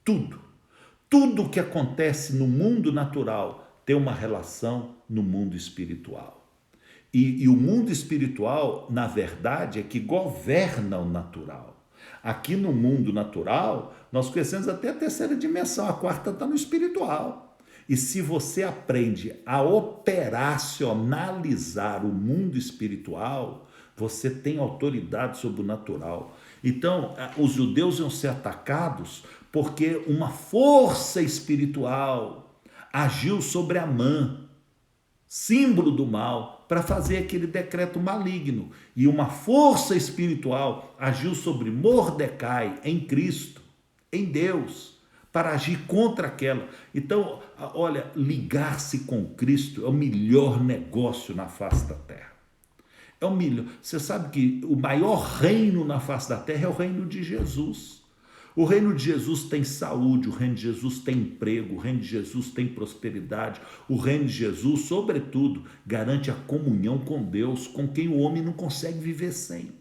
Tudo. Tudo que acontece no mundo natural tem uma relação no mundo espiritual. E o mundo espiritual, na verdade, é que governa o natural. Aqui no mundo natural, nós conhecemos até a terceira dimensão, a quarta está no espiritual. E se você aprende a operacionalizar o mundo espiritual, você tem autoridade sobre o natural. Então, os judeus iam ser atacados porque uma força espiritual agiu sobre Amã, símbolo do mal, para fazer aquele decreto maligno. E uma força espiritual agiu sobre Mordecai em Cristo, em Deus, para agir contra aquela. Então, olha, ligar-se com Cristo é o melhor negócio na face da terra. É o melhor. Você sabe que o maior reino na face da terra é o reino de Jesus. O reino de Jesus tem saúde, o reino de Jesus tem emprego, o reino de Jesus tem prosperidade, o reino de Jesus, sobretudo, garante a comunhão com Deus, com quem o homem não consegue viver sem.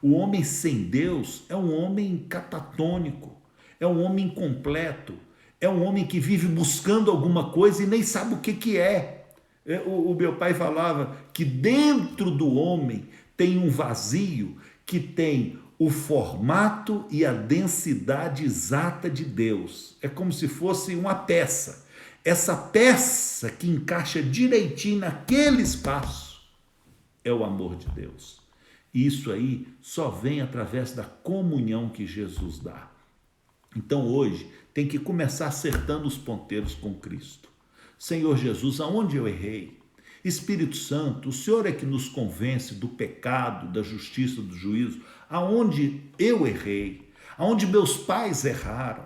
O homem sem Deus é um homem catatônico, é um homem incompleto, é um homem que vive buscando alguma coisa e nem sabe o que é. O meu pai falava que dentro do homem tem um vazio que tem o formato e a densidade exata de Deus. É como se fosse uma peça. Essa peça que encaixa direitinho naquele espaço é o amor de Deus. E isso aí só vem através da comunhão que Jesus dá. Então hoje tem que começar acertando os ponteiros com Cristo. Senhor Jesus, aonde eu errei? Espírito Santo, o Senhor é que nos convence do pecado, da justiça, do juízo. Aonde eu errei, aonde meus pais erraram,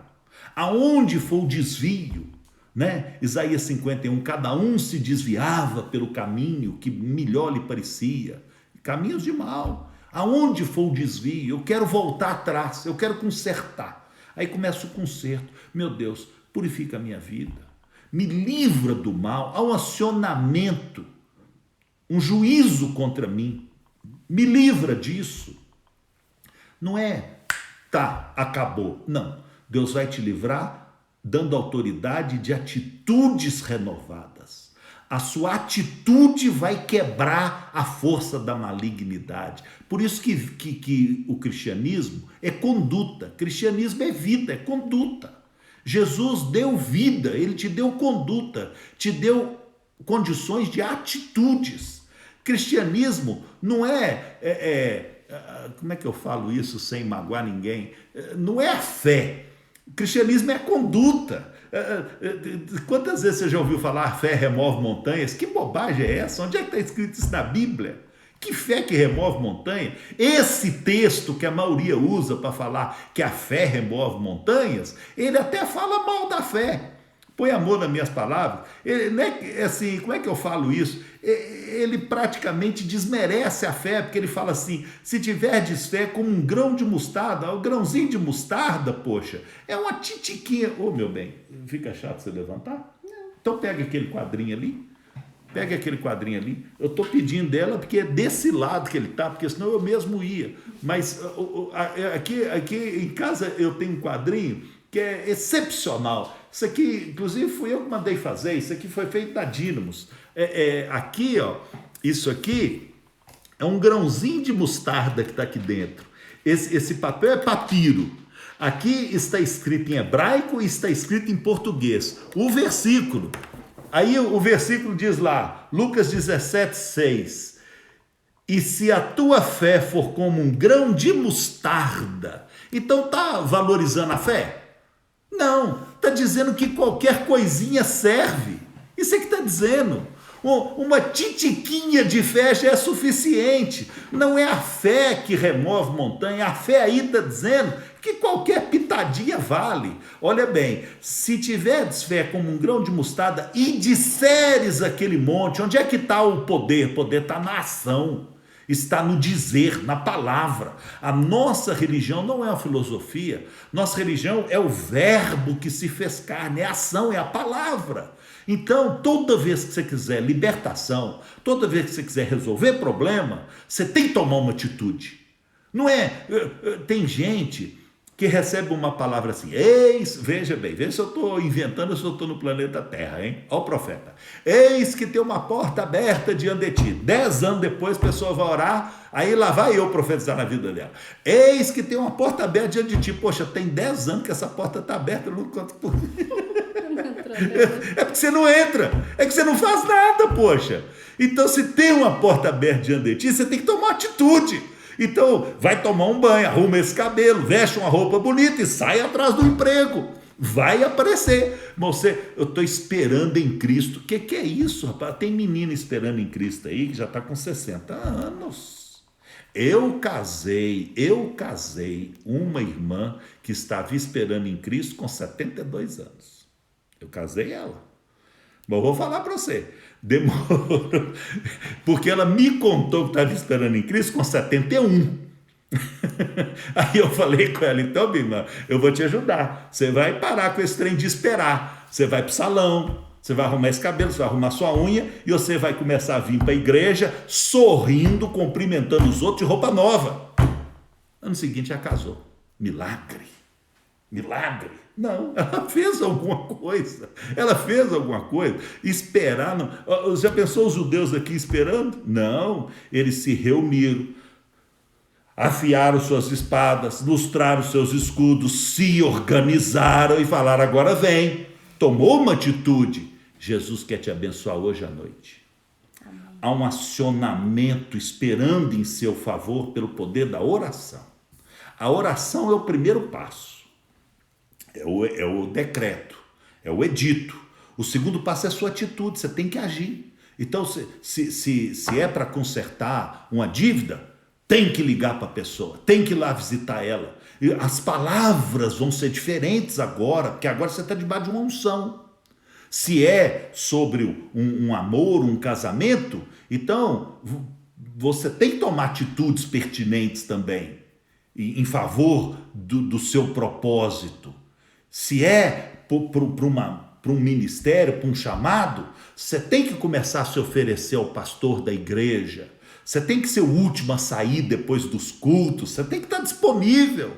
aonde foi o desvio, né? Isaías 51, cada um se desviava pelo caminho que melhor lhe parecia, caminhos de mal. Aonde foi o desvio? Eu quero voltar atrás, eu quero consertar. Aí começa o conserto. Meu Deus, purifica a minha vida, me livra do mal. Há um acionamento, um juízo contra mim, me livra disso. Não é, tá, acabou. Não, Deus vai te livrar dando autoridade de atitudes renovadas. A sua atitude vai quebrar a força da malignidade. Por isso que o cristianismo é conduta. Cristianismo é vida, é conduta. Jesus deu vida, ele te deu conduta, te deu condições de atitudes. Cristianismo não como é que eu falo isso sem magoar ninguém? Não é a fé. O cristianismo é a conduta. Quantas vezes você já ouviu falar a fé remove montanhas? Que bobagem é essa? Onde é que está escrito isso na Bíblia? Que fé que remove montanha? Esse texto que a maioria usa para falar que a fé remove montanhas, ele até fala mal da fé. Põe amor nas minhas palavras. Ele, não é assim, como é que eu falo isso? Ele praticamente desmerece a fé, porque ele fala assim, se tiverdes fé como um grão de mostarda, o grãozinho de mostarda, poxa, é uma titiquinha. Ô, meu bem, fica chato você levantar? Não. Então pega aquele quadrinho ali, eu estou pedindo dela porque é desse lado que ele está, porque senão eu mesmo ia. Mas aqui em casa eu tenho um quadrinho que é excepcional. Isso aqui, inclusive, fui eu que mandei fazer, isso aqui foi feito da Dínamos. Aqui, ó, isso aqui é um grãozinho de mostarda que está aqui dentro. Esse papel é papiro. Aqui está escrito em hebraico e está escrito em português. O versículo. Aí o versículo diz lá, Lucas 17, 6. E se a tua fé for como um grão de mostarda, então está valorizando a fé? Não, está dizendo que qualquer coisinha serve. Isso é que está dizendo. Uma titiquinha de fé já é suficiente. Não é a fé que remove montanha, a fé aí está dizendo que qualquer pitadinha vale. Olha bem, se tiveres fé como um grão de mostarda e disseres aquele monte, onde é que está o poder? O poder está na ação, está no dizer, na palavra. A nossa religião não é uma filosofia, nossa religião é o verbo que se fez carne, é a ação, é a palavra. Então, toda vez que você quiser libertação, toda vez que você quiser resolver problema, você tem que tomar uma atitude. Não é? Tem gente que recebe uma palavra assim, eis, veja bem, veja se eu estou inventando ou se eu estou no planeta Terra, hein? Olha o profeta. Eis que tem uma porta aberta diante de ti. 10 anos depois a pessoa vai orar, aí lá vai eu profetizar na vida dela. Eis que tem uma porta aberta diante de ti. Poxa, tem 10 anos que essa porta está aberta, eu não conto por... É porque você não entra, é que você não faz nada, poxa. Então, se tem uma porta aberta diante de ti, você tem que tomar uma atitude. Então, vai tomar um banho, arruma esse cabelo, veste uma roupa bonita e sai atrás do emprego. Vai aparecer. Eu estou esperando em Cristo. O que é isso, rapaz? Tem menina esperando em Cristo aí que já está com 60 anos. Eu casei uma irmã que estava esperando em Cristo com 72 anos. Eu casei ela. Mas eu vou falar para você, demorou, porque ela me contou que estava esperando em Cristo com 71. Aí eu falei com ela, então, minha irmã, eu vou te ajudar. Você vai parar com esse trem de esperar. Você vai para o salão, você vai arrumar esse cabelo, você vai arrumar sua unha e você vai começar a vir para a igreja sorrindo, cumprimentando os outros de roupa nova. Ano seguinte já casou. Milagre. Não, ela fez alguma coisa. Esperar, não. Já pensou os judeus aqui esperando? Não, eles se reuniram, afiaram suas espadas, lustraram seus escudos, se organizaram e falaram, agora vem. Tomou uma atitude. Jesus quer te abençoar hoje à noite. Amém. Há um acionamento esperando em seu favor pelo poder da oração. A oração é o primeiro passo. É o decreto, é o edito. O segundo passo é a sua atitude, você tem que agir. Então, se é para consertar uma dívida, tem que ligar para a pessoa, tem que ir lá visitar ela. E as palavras vão ser diferentes agora, porque agora você está debaixo de uma unção. Se é sobre um amor, um casamento, então você tem que tomar atitudes pertinentes também, em favor do seu propósito. Se é para um ministério, para um chamado, você tem que começar a se oferecer ao pastor da igreja. Você tem que ser o último a sair depois dos cultos. Você tem que estar disponível.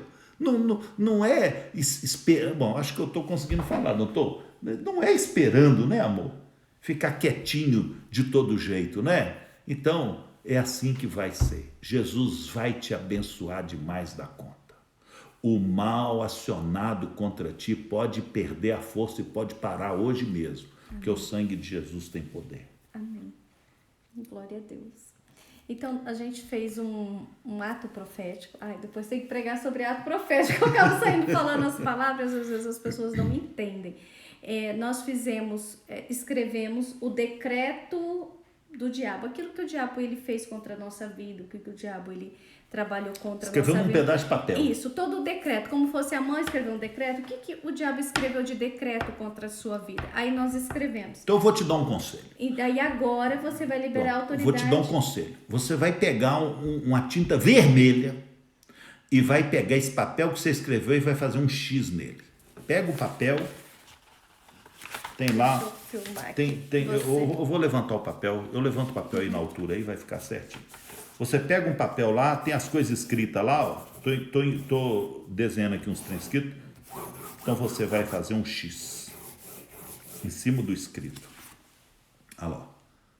Não é esperando. Bom, acho que eu estou conseguindo falar, não estou? Não é esperando, né, amor? Ficar quietinho de todo jeito, né? Então, é assim que vai ser. Jesus vai te abençoar demais da conta. O mal acionado contra ti pode perder a força e pode parar hoje mesmo, porque o sangue de Jesus tem poder. Amém. Glória a Deus. Então, a gente fez um ato profético. Depois tem que pregar sobre ato profético. Eu acabo saindo falando as palavras, às vezes as pessoas não entendem. Nós escrevemos o decreto do diabo. Aquilo que o diabo ele fez contra a nossa vida, o que o diabo ele trabalhou contra a nossa vida. Escreveu num pedaço de papel. Isso, todo o decreto. Como fosse a mãe escreveu um decreto, o que o diabo escreveu de decreto contra a sua vida? Aí nós escrevemos. Então eu vou te dar um conselho. E daí agora você vai liberar a autoridade. Vou te dar um conselho. Você vai pegar uma tinta vermelha e vai pegar esse papel que você escreveu e vai fazer um X nele. Pega o papel, tem lá... Eu vou levantar o papel, eu levanto o papel aí na altura aí, vai ficar certinho. Você pega um papel lá, tem as coisas escritas lá, ó. Tô desenhando aqui uns trem escritos. Então você vai fazer um X em cima do escrito. Olha lá,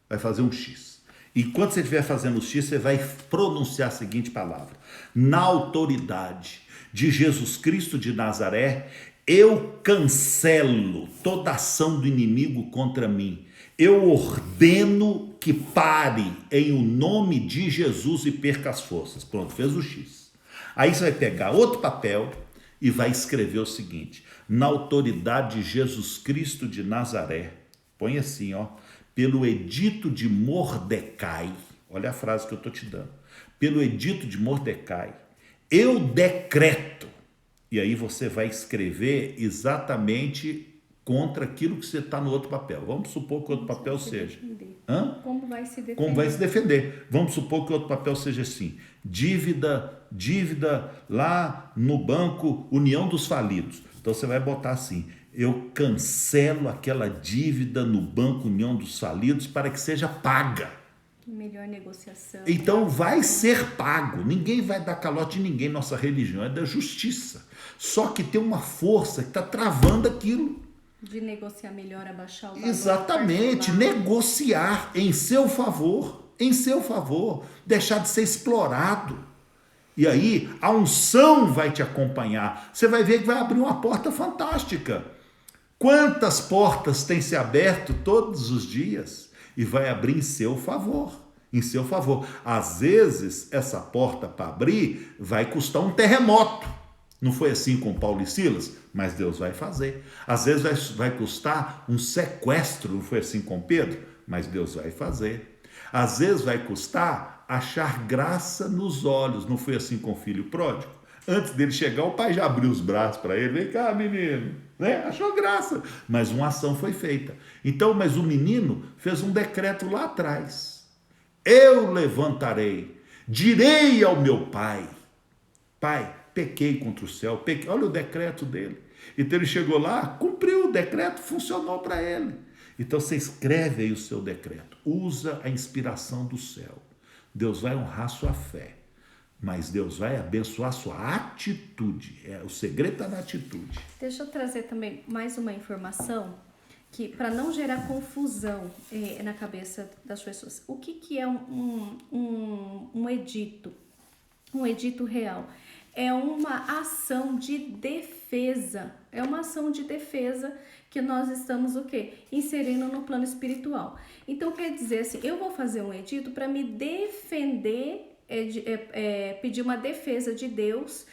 vai fazer um X. E quando você estiver fazendo o X, você vai pronunciar a seguinte palavra: na autoridade de Jesus Cristo de Nazaré, eu cancelo toda ação do inimigo contra mim. Eu ordeno que pare em o nome de Jesus e perca as forças. Pronto, fez o X. Aí você vai pegar outro papel e vai escrever o seguinte: na autoridade de Jesus Cristo de Nazaré, põe assim, ó, pelo edito de Mordecai, olha a frase que eu estou te dando, pelo edito de Mordecai, eu decreto. E aí você vai escrever exatamente contra aquilo que você está no outro papel. Vamos supor que o outro papel seja... Como vai se defender? Como vai se defender. Vamos supor que o outro papel seja assim: dívida lá no banco União dos Falidos. Então você vai botar assim: eu cancelo aquela dívida no banco União dos Falidos para que seja paga. Melhor negociação. Então vai ser pago. Ninguém vai dar calote em ninguém. Nossa religião é da justiça. Só que tem uma força que está travando aquilo. De negociar melhor, abaixar o valor. Exatamente. Negociar em seu favor. Em seu favor. Deixar de ser explorado. E aí a unção vai te acompanhar. Você vai ver que vai abrir uma porta fantástica. Quantas portas têm se aberto todos os dias? E vai abrir em seu favor, em seu favor. Às vezes, essa porta para abrir vai custar um terremoto. Não foi assim com Paulo e Silas? Mas Deus vai fazer. Às vezes vai custar um sequestro, não foi assim com Pedro? Mas Deus vai fazer. Às vezes vai custar achar graça nos olhos, não foi assim com o filho pródigo? Antes dele chegar, o pai já abriu os braços para ele. Vem cá, menino. Né? Achou graça. Mas uma ação foi feita. Então, mas o menino fez um decreto lá atrás. Eu levantarei, direi ao meu pai. Pai, pequei contra o céu. Pequei. Olha o decreto dele. Então ele chegou lá, cumpriu o decreto, funcionou para ele. Então você escreve aí o seu decreto. Usa a inspiração do céu. Deus vai honrar sua fé. Mas Deus vai abençoar a sua atitude. O segredo está na atitude. Deixa eu trazer também mais uma informação que para não gerar confusão na cabeça das pessoas. O que é um edito? Um edito real. É uma ação de defesa. É uma ação de defesa que nós estamos o quê? Inserindo no plano espiritual. Então quer dizer assim, eu vou fazer um edito para me defender, pedir uma defesa de Deus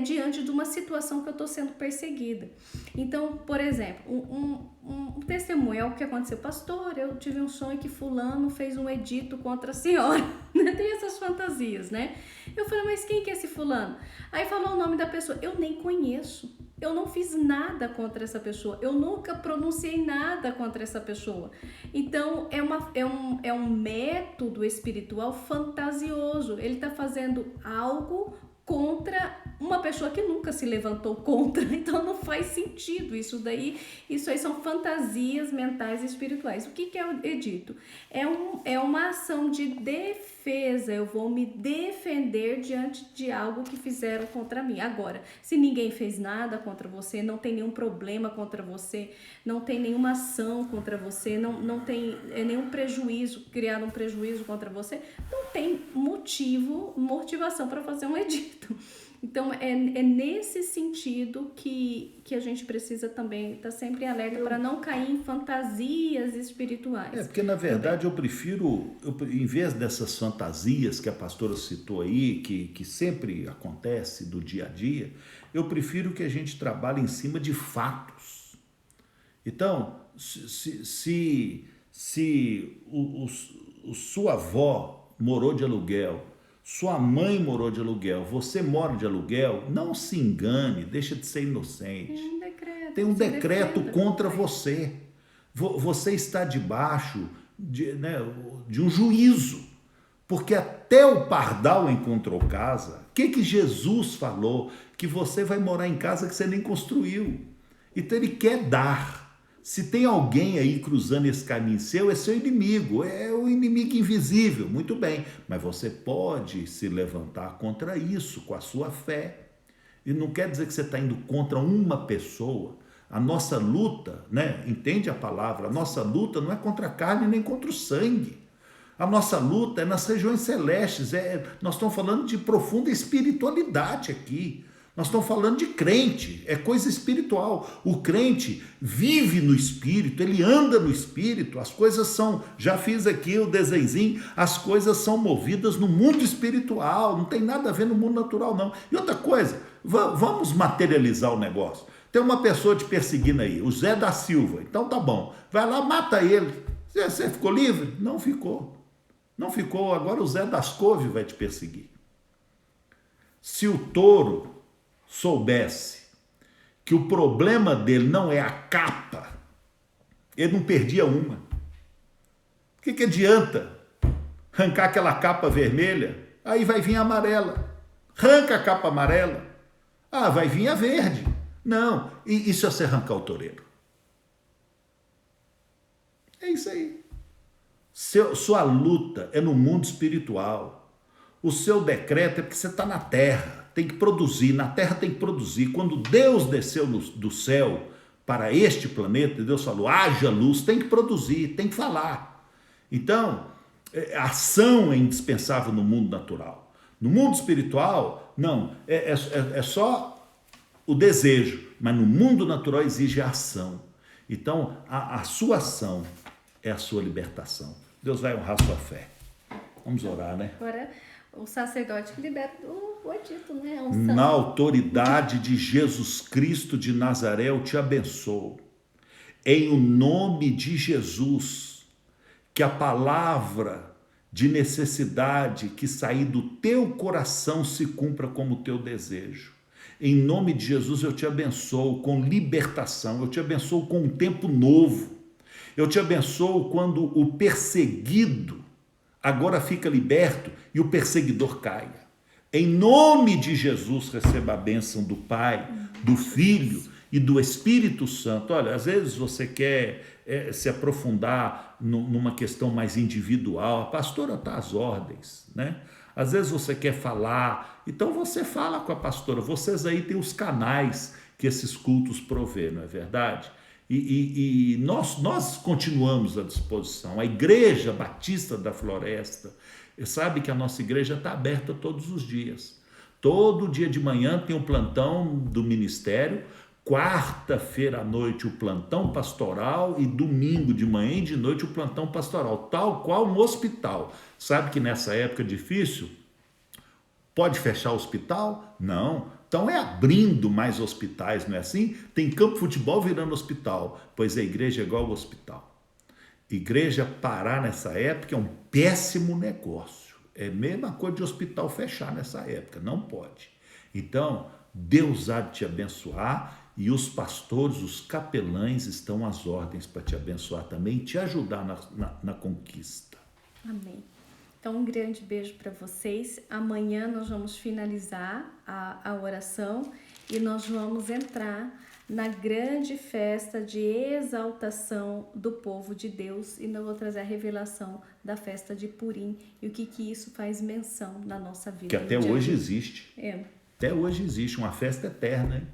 diante de uma situação que eu estou sendo perseguida. Então, por exemplo, um testemunho é o que aconteceu. Pastor, eu tive um sonho que fulano fez um edito contra a senhora. Tem essas fantasias, né? Eu falei, mas quem que é esse fulano? Aí falou o nome da pessoa. Eu nem conheço. Eu não fiz nada contra essa pessoa. Eu nunca pronunciei nada contra essa pessoa. Então, é um método espiritual fantasioso. Ele está fazendo algo contra uma pessoa que nunca se levantou contra. Então, não faz sentido isso daí. Isso aí são fantasias mentais e espirituais. O que é o edito? É uma ação de defesa. Eu vou me defender diante de algo que fizeram contra mim. Agora, se ninguém fez nada contra você, não tem nenhum problema contra você, não tem nenhuma ação contra você, não tem nenhum prejuízo, criar um prejuízo contra você, não tem motivação para fazer um edito. Então, é nesse sentido que a gente precisa também estar sempre em alerta para não cair em fantasias espirituais. Porque, na verdade, eu prefiro, em vez dessas fantasias que a pastora citou aí, que sempre acontece do dia a dia, eu prefiro que a gente trabalhe em cima de fatos. Então, se sua avó morou de aluguel, sua mãe morou de aluguel, você mora de aluguel, não se engane, deixa de ser inocente. Tem um decreto contra você. Você está debaixo de um juízo, porque até o pardal encontrou casa. O que Jesus falou? Que você vai morar em casa que você nem construiu. Então ele quer dar. Se tem alguém aí cruzando esse caminho seu, é seu inimigo, é o inimigo invisível, muito bem, mas você pode se levantar contra isso com a sua fé. E não quer dizer que você está indo contra uma pessoa. A nossa luta, entende a palavra? A nossa luta não é contra a carne nem contra o sangue. A nossa luta é nas regiões celestes. Nós estamos falando de profunda espiritualidade aqui. Nós estamos falando de crente, é coisa espiritual. O crente vive no Espírito, ele anda no Espírito, as coisas são, já fiz aqui o desenhozinho, as coisas são movidas no mundo espiritual, não tem nada a ver no mundo natural não. E outra coisa, vamos materializar o negócio. Tem uma pessoa te perseguindo aí, o Zé da Silva, então tá bom, vai lá, mata ele. Você ficou livre? Não ficou. Não ficou, agora o Zé das Couve vai te perseguir. Se o touro soubesse que o problema dele não é a capa, ele não perdia uma. O que adianta arrancar aquela capa vermelha? Aí vai vir a amarela. Arranca a capa amarela. Vai vir a verde. Não, e se você arrancar o toureiro? É isso aí. Sua luta é no mundo espiritual. O seu decreto é porque você está na terra, tem que produzir, na terra tem que produzir. Quando Deus desceu do céu para este planeta, Deus falou, haja luz, tem que produzir, tem que falar. Então, a ação é indispensável no mundo natural. No mundo espiritual, não, é só o desejo, mas no mundo natural exige a ação. Então, a sua ação é a sua libertação. Deus vai honrar a sua fé. Vamos orar, né? Agora, o sacerdote que libera o dito, né? Na autoridade de Jesus Cristo de Nazaré, eu te abençoo. Em o nome de Jesus, que a palavra de necessidade que sair do teu coração se cumpra como o teu desejo. Em nome de Jesus, eu te abençoo com libertação, eu te abençoo com um tempo novo. Eu te abençoo quando o perseguido agora fica liberto e o perseguidor caia. Em nome de Jesus, receba a bênção do Pai, do Filho e do Espírito Santo. Olha, às vezes você quer se aprofundar numa questão mais individual, a pastora está às ordens, né? Às vezes você quer falar, então você fala com a pastora. Vocês aí têm os canais que esses cultos provê, não é verdade? E nós continuamos à disposição. A Igreja Batista da Floresta, sabe que a nossa igreja está aberta todos os dias. Todo dia de manhã tem um plantão do ministério, quarta-feira à noite o plantão pastoral e domingo de manhã e de noite o plantão pastoral, tal qual um hospital. Sabe que nessa época difícil, pode fechar o hospital? Não. Então é abrindo mais hospitais, não é assim? Tem campo de futebol virando hospital, pois a igreja é igual ao hospital. Igreja parar nessa época é um péssimo negócio. É a mesma coisa de hospital fechar nessa época, não pode. Então, Deus há de te abençoar e os pastores, os capelães estão às ordens para te abençoar também e te ajudar na conquista. Amém. Então, um grande beijo para vocês. Amanhã nós vamos finalizar a oração e nós vamos entrar na grande festa de exaltação do povo de Deus e eu vou trazer a revelação da festa de Purim e o que isso faz menção na nossa vida. Que até hoje existe. É. Até hoje existe uma festa eterna, hein?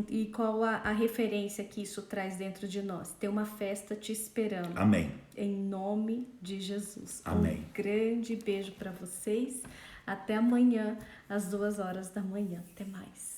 E qual a referência que isso traz dentro de nós? Tem uma festa te esperando. Amém. Em nome de Jesus. Amém. Um grande beijo para vocês. Até amanhã, às 2h da manhã. Até mais.